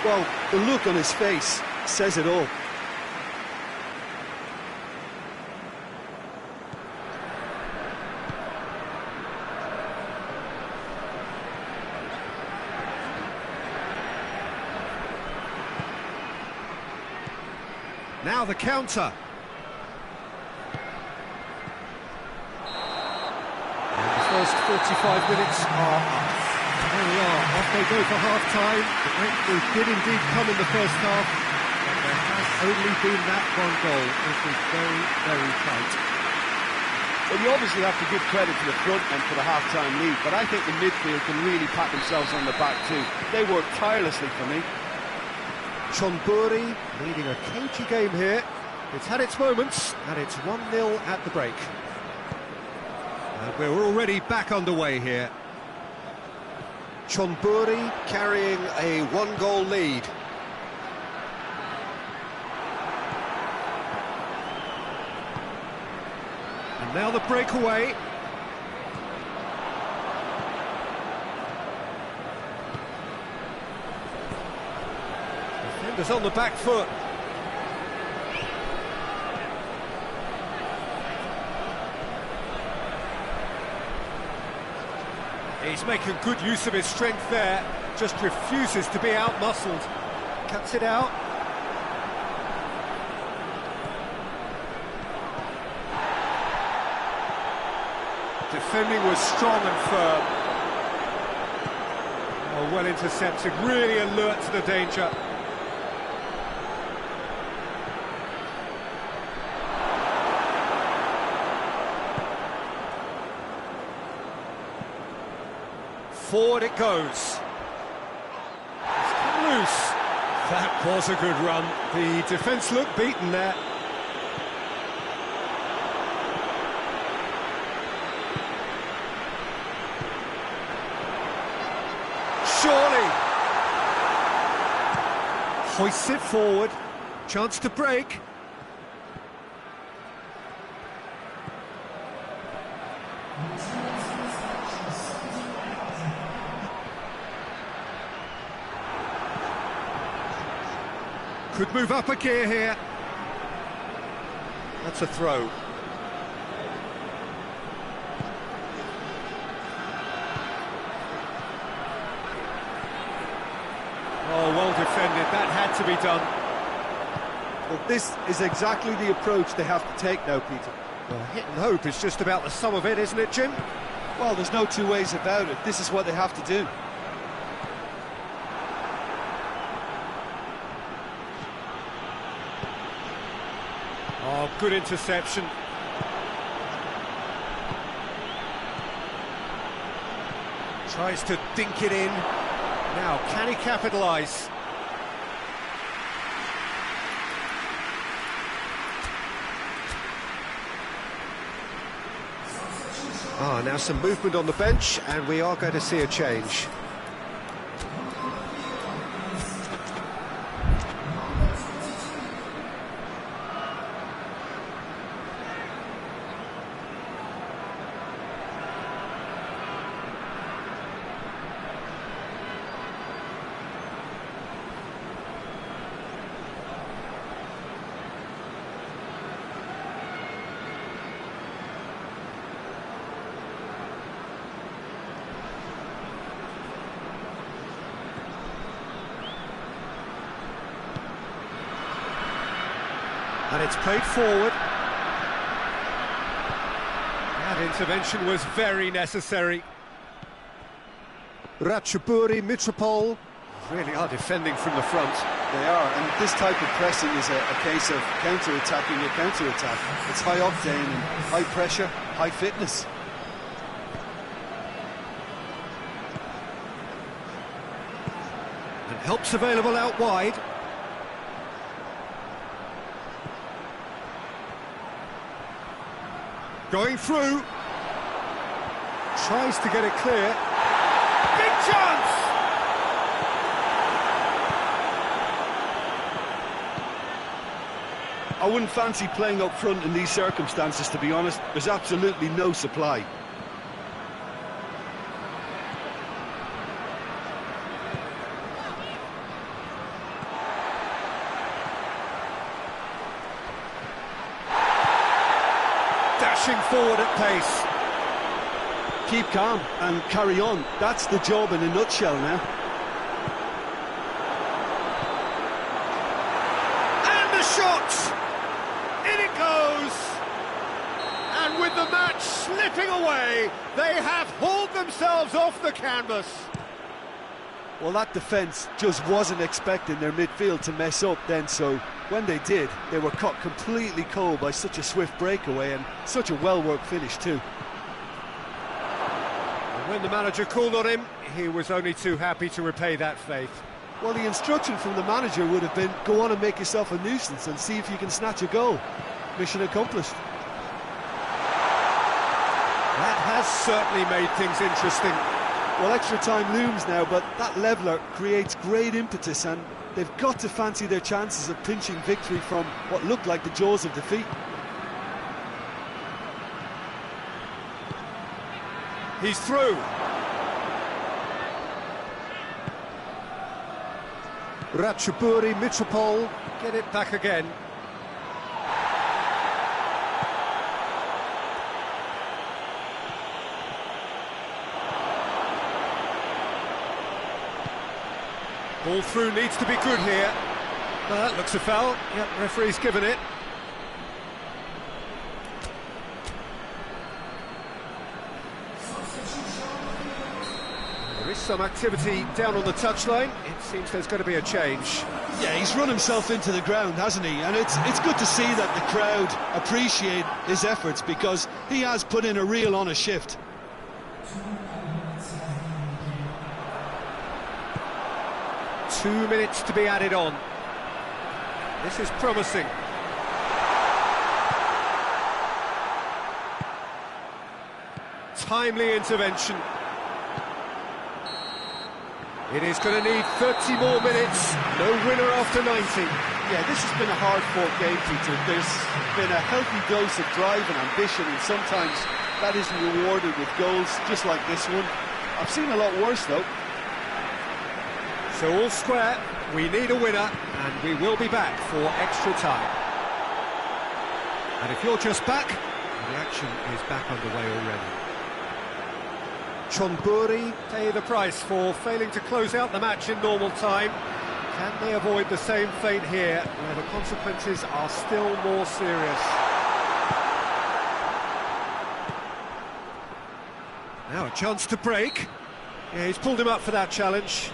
Well, the look on his face says it all. Now the counter. And the first 45 minutes are up. There we are, off they go for half-time. The breakthrough did indeed come in the first half, but there has only been that one goal. It was very, very tight. Well, you obviously have to give credit to the front end for the half-time lead, but I think the midfield can really pat themselves on the back too. They worked tirelessly for me. Chonburi leading a cagey game here. It's had its moments, and it's 1-0 at the break. And we're already back underway here. Chonburi carrying a one-goal lead. And now the breakaway. Defenders on the back foot. He's making good use of his strength there, just refuses to be out-muscled. Cuts it out. Defending was strong and firm. Oh, well intercepted, really alert to the danger. Forward it goes. It's come loose. That was a good run. The defence looked beaten there. Surely. Hoists it forward. Chance to break. Could move up a gear here. That's a throw. Oh, well defended. That had to be done. Well, this is exactly the approach they have to take now, Peter. Well, hit and hope is just about the sum of it, isn't it, Jim? Well, there's no two ways about it. This is what they have to do. Oh, good interception. Tries to dink it in. Now, can he capitalise? Now some movement on the bench, and we are going to see a change. And it's played forward. That intervention was very necessary. Ratchaburi Mitropol. really are defending from the front. They are, and this type of pressing is a case of counter-attacking a counter-attack. It's high octane and high pressure, high fitness. And help's available out wide. Going through. Tries to get it clear. Big chance! I wouldn't fancy playing up front in these circumstances, to be honest. There's absolutely no supply. Dashing forward at pace. Keep calm and carry on. That's the job in a nutshell now. And the shot! In it goes! And with the match slipping away, they have hauled themselves off the canvas. Well, that defence just wasn't expecting their midfield to mess up then, so when they did, they were caught completely cold by such a swift breakaway and such a well-worked finish too. When the manager called on him, he was only too happy to repay that faith. Well, the instruction from the manager would have been, go on and make yourself a nuisance and see if you can snatch a goal. Mission accomplished. That has certainly made things interesting. Well, extra time looms now, but that leveller creates great impetus and they've got to fancy their chances of pinching victory from what looked like the jaws of defeat. He's through. Ratchaburi, Mitropol, get it back again. Ball through needs to be good here. Well, that looks a foul. Yep, referee's given it. There is some activity down on the touchline. It seems there's going to be a change. Yeah, he's run himself into the ground, hasn't he? And it's good to see that the crowd appreciate his efforts because he has put in a real honest shift. Two minutes to be added on. This is promising. Timely intervention. It is going to need 30 more minutes. No winner after 90. Yeah, this has been a hard-fought game, Peter. There's been a healthy dose of drive and ambition, and sometimes that isn't rewarded with goals, just like this one. I've seen a lot worse, though. So all square, we need a winner, and we will be back for extra time. And if you're just back, the action is back underway already. Chonburi pay the price for failing to close out the match in normal time. Can they avoid the same fate here, where the consequences are still more serious? Now a chance to break. Yeah, he's pulled him up for that challenge.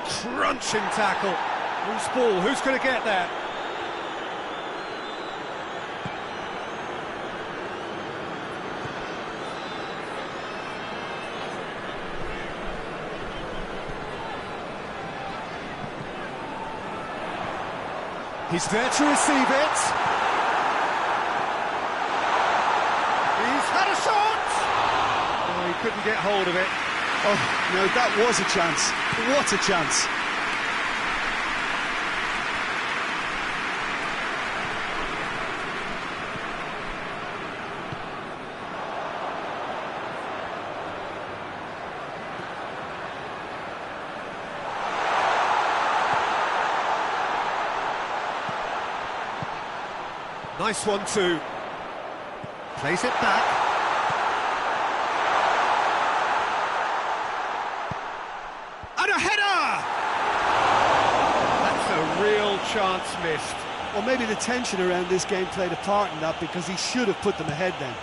Crunching tackle. Loose ball, who's going to get that? He's there to receive it. He's had a shot! Oh, he couldn't get hold of it. Oh, no, that was a chance. What a chance. Nice one too. Plays it back. And a header! That's a real chance missed. Well, maybe the tension around this game played a part in that because he should have put them ahead then.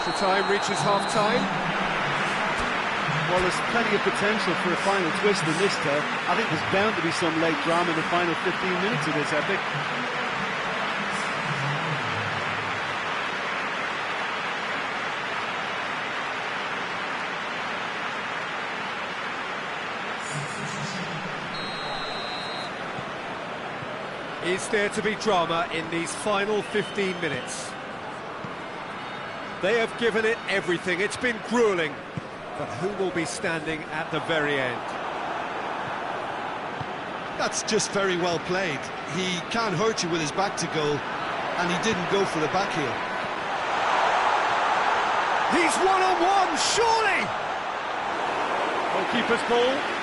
Extra time reaches half-time. Well, there's plenty of potential for a final twist in this tale. I think there's bound to be some late drama in the final 15 minutes of this epic. Is there to be drama in these final 15 minutes? They have given it everything. It's been gruelling. But who will be standing at the very end? That's just very well played. He can't hurt you with his back to goal, and he didn't go for the back heel. He's one-on-one, surely! Goalkeeper's ball.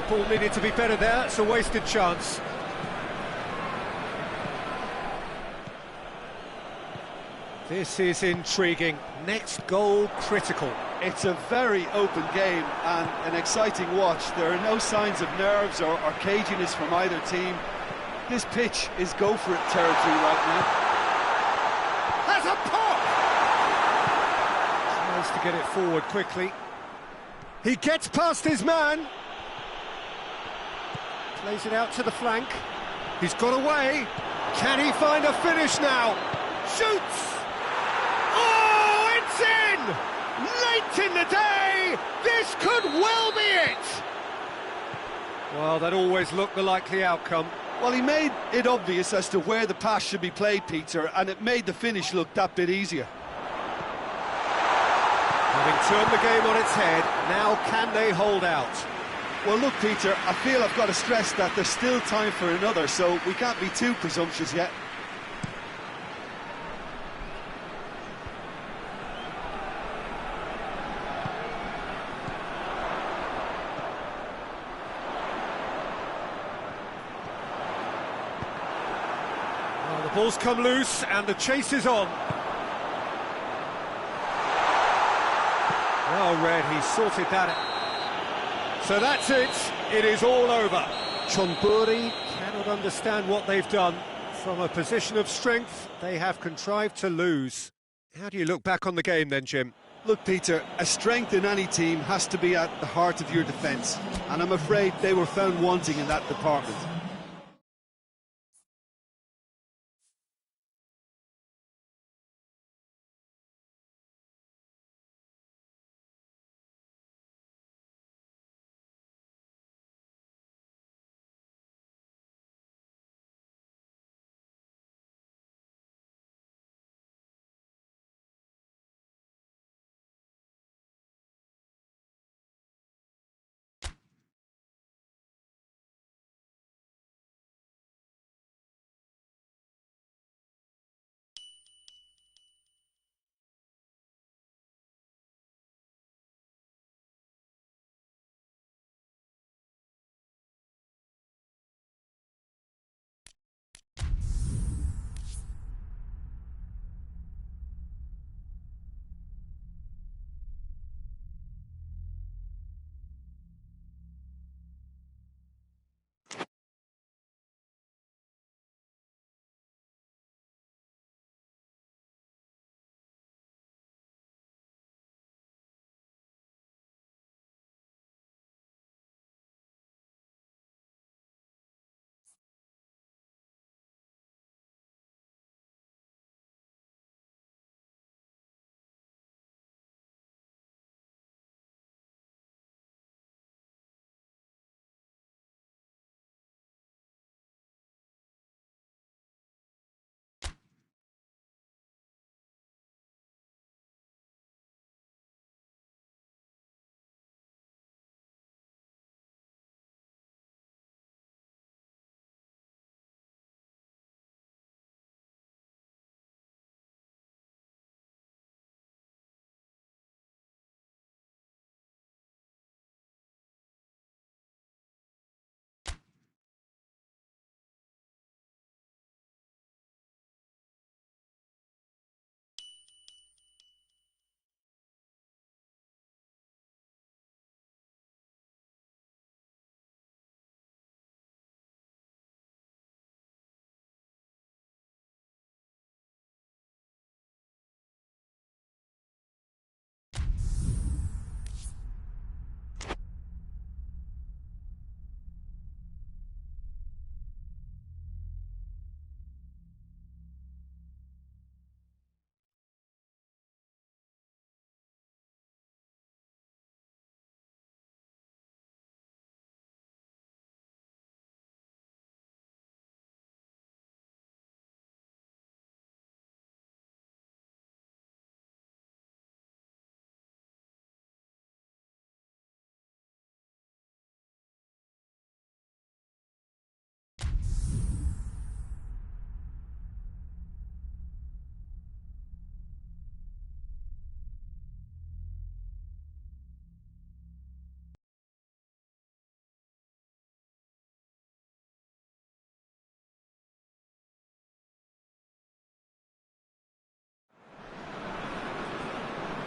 Ball needed to be better there, it's a wasted chance. This is intriguing. Next goal critical. It's a very open game and an exciting watch. There are no signs of nerves or caginess from either team. This pitch is go-for-it territory right now. Has a pop! Tries to get it forward quickly. He gets past his man. Plays it out to the flank. He's got away. Can he find a finish now? Shoots! Oh, it's in! Late in the day! This could well be it! Well, that always looked the likely outcome. Well, he made it obvious as to where the pass should be played, Peter, and it made the finish look that bit easier. Having turned the game on its head, now can they hold out? Well, look, Peter, I feel I've got to stress that there's still time for another, so we can't be too presumptuous yet. Well, the ball's come loose and the chase is on. Well read, he sorted that out. So that's it, it is all over. Chonburi cannot understand what they've done. From a position of strength, they have contrived to lose. How do you look back on the game then, Jim? Look, Peter, a strength in any team has to be at the heart of your defence, and I'm afraid they were found wanting in that department.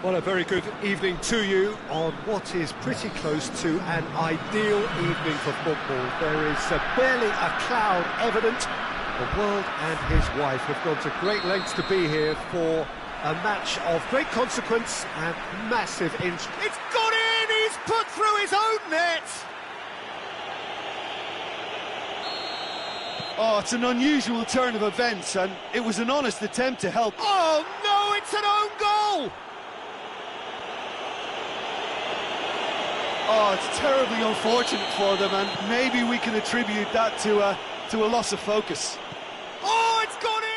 Well, a very good evening to you on what is pretty close to an ideal evening for football. There is barely a cloud evident. The world and his wife have gone to great lengths to be here for a match of great consequence and massive interest. It's got in! He's put through his own net! Oh, it's an unusual turn of events, and it was an honest attempt to help. Oh no, it's an own goal! Oh, it's terribly unfortunate for them, and maybe we can attribute that to a loss of focus. Oh, it's gone in!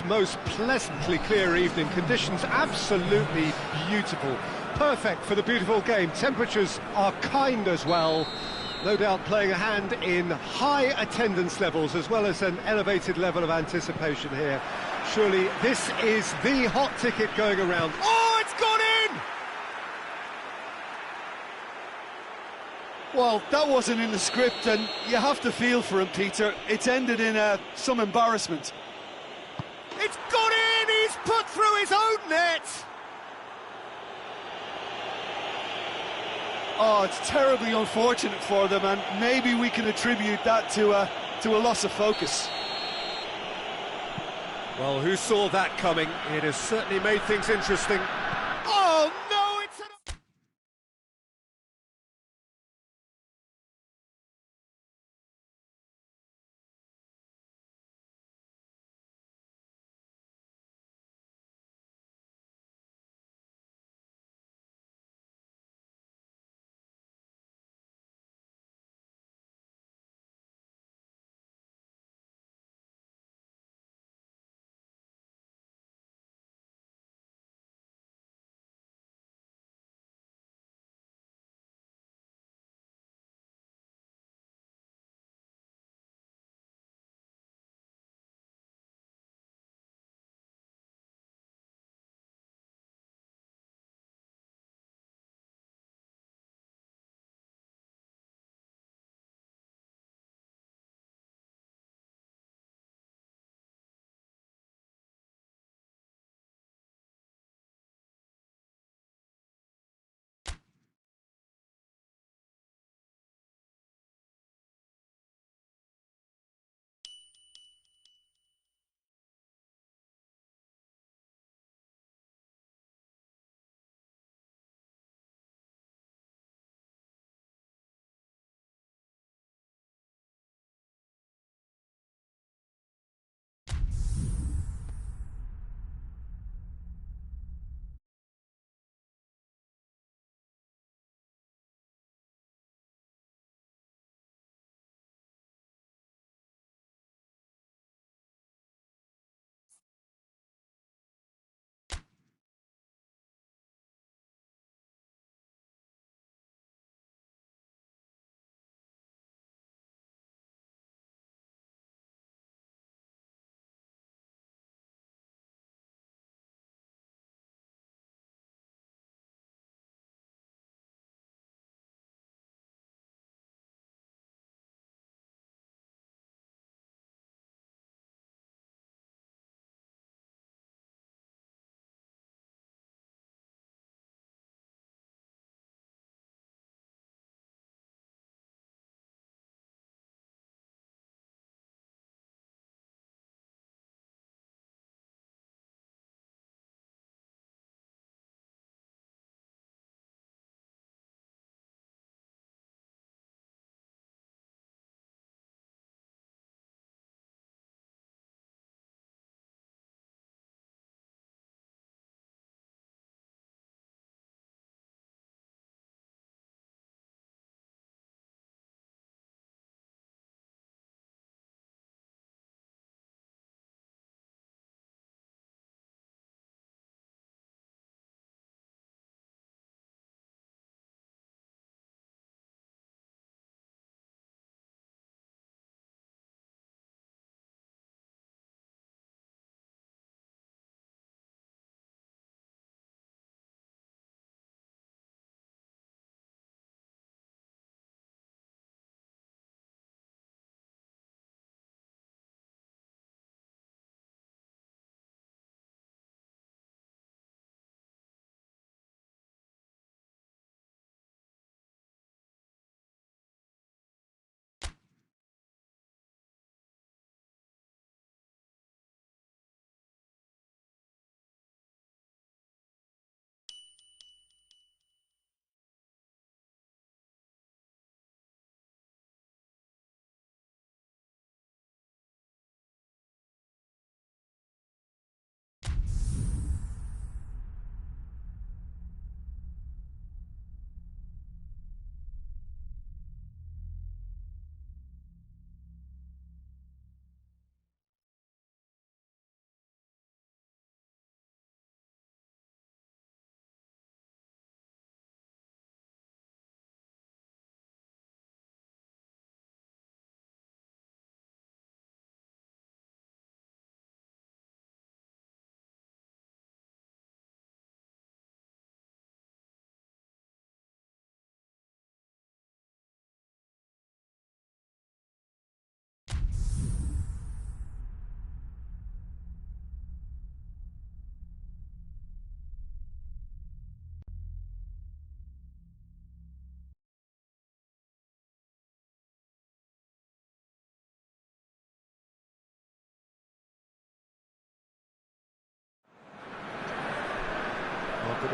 most pleasantly clear evening. Conditions absolutely beautiful. Perfect for the beautiful game. Temperatures are kind as well. No doubt playing a hand in high attendance levels as well as an elevated level of anticipation here. Surely this is the hot ticket going around. Oh, it's gone in! Well, that wasn't in the script, and you have to feel for him, Peter. It's ended in some embarrassment. It's gone in! He's put through his own net! Oh, it's terribly unfortunate for them, and maybe we can attribute that to a loss of focus. Well, who saw that coming? It has certainly made things interesting. Oh, no!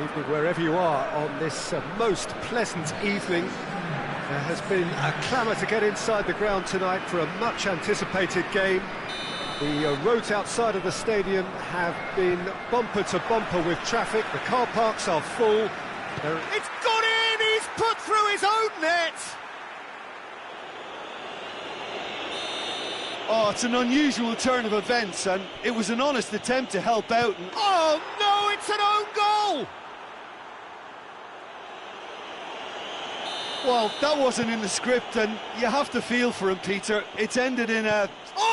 Evening wherever you are on this most pleasant evening. There has been a clamour to get inside the ground tonight for a much anticipated game. The roads outside of the stadium have been bumper to bumper with traffic. The car parks are full. It's gone in! He's put through his own net! Oh, it's an unusual turn of events, and it was an honest attempt to help out. Oh no, it's an own goal! Well, that wasn't in the script, and you have to feel for him, Peter. It's ended in a... Oh!